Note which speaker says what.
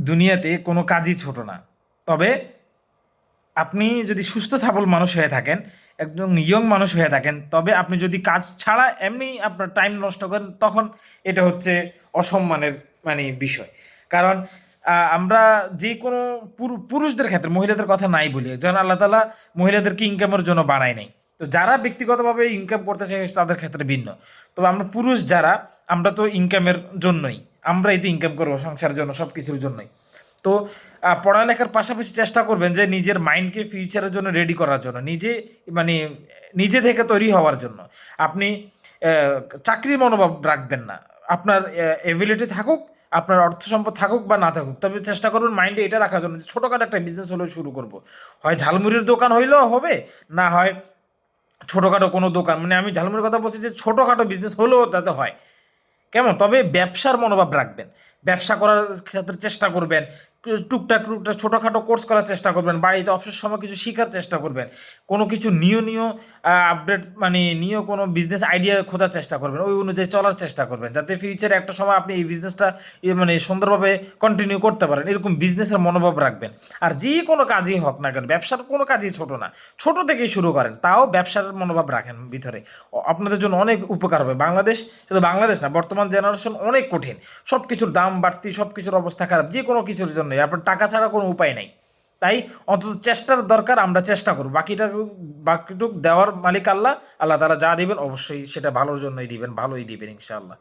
Speaker 1: দুনিয়াতে কোনো কাজই ছোট না। তবে আপনি যদি সুস্থ সবল মানুষ হয়ে থাকেন, একদম ইয়ং মানুষ হয়ে থাকেন, তবে আপনি যদি কাজ ছাড়া এমনি আপনার টাইম নষ্ট করেন, তখন এটা হচ্ছে অসম্মানের বিষয়। কারণ আমরা যে কোনো পুরুষদের ক্ষেত্রে, মহিলাদের কথা নাই বলি, যেন আল্লাহ তাআলা মহিলাদেরকে ইনকামের জন্য বানায় নাই। তো যারা ব্যক্তিগতভাবে ইনকাম করতে চায় তাদের ক্ষেত্রে ভিন্ন। তবে আমরা পুরুষ যারা, আমরা তো ইনকামের জন্যই, আমরাই তো ইনকাম করবো সংসারের জন্য, সব কিছুর জন্যই। তো পড়ালেখার পাশাপাশি চেষ্টা করবেন যে নিজের মাইন্ডকে ফিউচারের জন্য রেডি করার জন্য, মানে নিজে থেকে তৈরি হওয়ার জন্য। আপনি চাকরির মনোভাব রাখবেন না। আপনার এবিলিটি থাকুক, আপনার অর্থ সম্পদ থাকুক বা না থাকুক, তবে চেষ্টা করবেন মাইন্ডে এটা রাখার জন্য যে ছোটোখাটো একটা বিজনেস হলেও শুরু করব। হয় ঝালমুড়ির দোকান হইলেও হবে, না হয় ছোটোখাটো কোনো দোকান, মানে আমি ঝালমুড়ির কথা বলছি যে ছোটোখাটো বিজনেস হলেও যাতে হয়, কেমন? তবে ব্যবসার মনোভাব রাখবেন। ব্যবসা করার ক্ষেত্রে চেষ্টা করবেন। টুকটাক টুকটাক ছোটোখাটো কোর্স করার চেষ্টা করবেন। বাড়িতে অবসর সময় কিছু শিখার চেষ্টা করবেন। কোনো কিছু নিয় আপডেট, নিয়ে কোনো বিজনেস আইডিয়া খোঁজার চেষ্টা করবেন। ওই অনুযায়ী চলার চেষ্টা করবেন। যাতে ফিউচারে একটা সময় আপনি এই বিজনেসটা সুন্দরভাবে কন্টিনিউ করতে পারেন। এরকম বিজনেসের মনোভাব রাখবেন। আর যে কোনো কাজই হোক না কেন, ব্যবসার কোনো কাজই ছোট না। ছোট থেকেই শুরু করেন। তাও ব্যবসার মনোভাব রাখেন ভিতরে। আপনাদের জন্য অনেক উপকার হবে। শুধু বাংলাদেশ না, বর্তমান জেনারেশন অনেক কঠিন। সব কিছুর দাম বাড়তি, সব কিছুর অবস্থা খারাপ, যে কোনো কিছুর জন্যই আপনার টাকা ছাড়া কোনো উপায় নেই। তাই অন্তত চেষ্টার দরকার, আমরা চেষ্টা করব। বাকিটুক দেওয়ার মালিক আল্লাহ। আল্লাহ তাআলা যা দিবেন অবশ্যই সেটা ভালোর জন্যই দিবেন, ভালোই দিবেন ইনশাআল্লাহ।